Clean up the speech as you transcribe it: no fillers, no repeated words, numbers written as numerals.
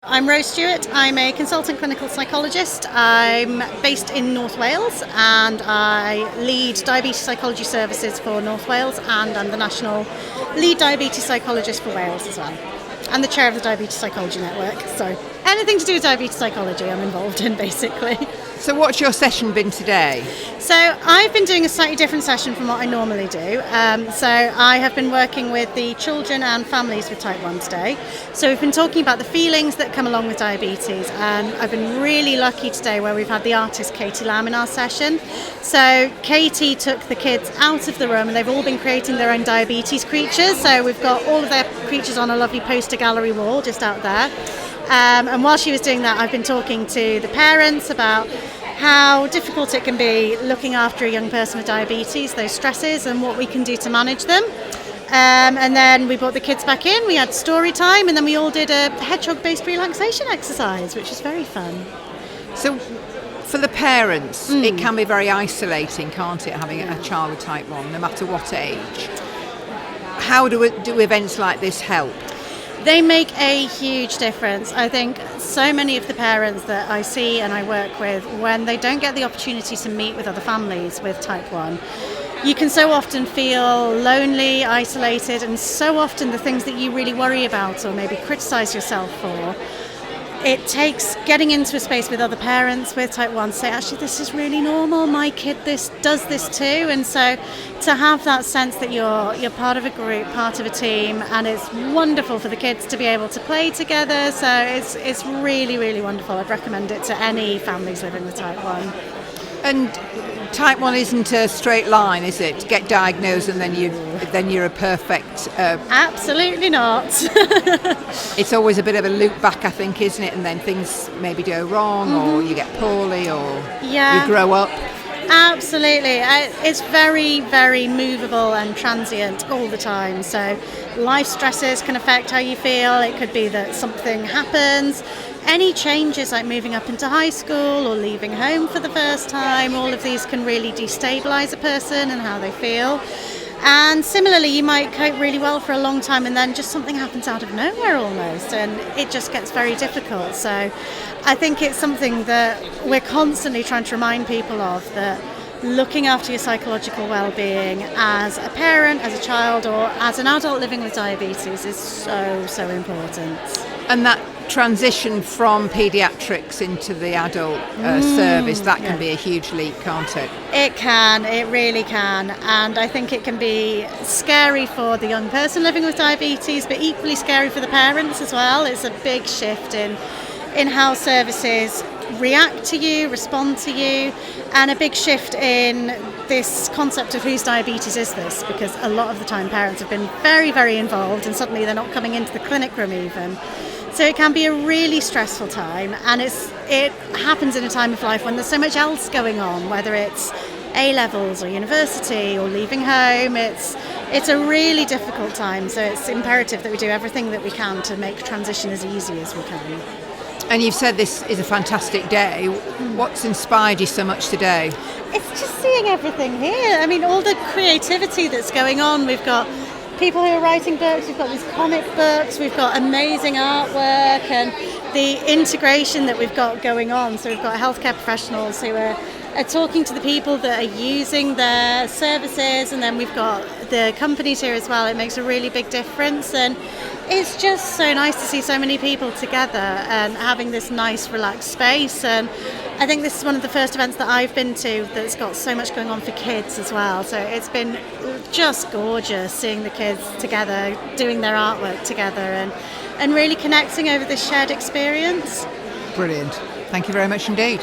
I'm Rose Stewart. I'm a consultant clinical psychologist. I'm based in North Wales and I lead diabetes psychology services for North Wales, and I'm the national lead diabetes psychologist for Wales as well. And the chair of the Diabetes Psychology Network. So anything to do with diabetes psychology I'm involved in, basically. So what's your session been today? So I've been doing a slightly different session from what I normally do. So I have been working with the children and families with type 1 today. So we've been talking about the feelings that come along with diabetes, and I've been really lucky today where we've had the artist Katie Lamb in our session. So Katie took the kids out of the room and they've all been creating their own diabetes creatures. So we've got all of their creatures on a lovely poster gallery wall just out there. And while she was doing that, I've been talking to the parents about how difficult it can be looking after a young person with diabetes, those stresses, and what we can do to manage them. And then we brought the kids back in, we had story time, and then we all did a hedgehog-based relaxation exercise, which was very fun. So for the parents, it can be very isolating, can't it, having a child with type 1, no matter what age? How do events like this help? They make a huge difference. I think so many of the parents that I see and I work with, when they don't get the opportunity to meet with other families with type 1, you can so often feel lonely, isolated, and so often the things that you really worry about or maybe criticise yourself for, it takes getting into a space with other parents with type 1 to say, actually, this is really normal, my kid does this too. And so to have that sense that you're part of a group, part of a team, and it's wonderful for the kids to be able to play together. So it's really, really wonderful. I'd recommend it to any families living with type 1. And type 1 isn't a straight line, is it? Get diagnosed and then you're a perfect... Absolutely not. It's always a bit of a loop back, I think, isn't it? And then things maybe go wrong, or you get poorly, or you grow up. Absolutely. It's very, very movable and transient all the time. So life stresses can affect how you feel. It could be that something happens. Any changes like moving up into high school or leaving home for the first time, all of these can really destabilise a person and how they feel. And similarly, you might cope really well for a long time and then just something happens out of nowhere almost, and it just gets very difficult. So I think it's something that we're constantly trying to remind people of, that looking after your psychological well-being as a parent, as a child, or as an adult living with diabetes is so important. And that transition from paediatrics into the adult service, that can be a huge leap, can't it? It can, it really can. And I think it can be scary for the young person living with diabetes, but equally scary for the parents as well. It's a big shift in how services react to you, respond to you, and a big shift in this concept of whose diabetes is this, because a lot of the time parents have been very, very involved and suddenly they're not coming into the clinic room even. So it can be a really stressful time, and it happens in a time of life when there's so much else going on, whether it's A-levels or university or leaving home. It's a really difficult time, so it's imperative that we do everything that we can to make transition as easy as we can. And you've said this is a fantastic day. What's inspired you so much today? It's just seeing everything here. I mean, all the creativity that's going on. We've got people who are writing books, we've got these comic books, we've got amazing artwork, and the integration that we've got going on. So we've got healthcare professionals who are talking to the people that are using their services, and then we've got the companies here as well. It makes a really big difference, and it's just so nice to see so many people together and having this nice relaxed space. And I think this is one of the first events that I've been to that's got so much going on for kids as well. So it's been just gorgeous seeing the kids together, doing their artwork together, and really connecting over this shared experience. Brilliant. Thank you very much indeed.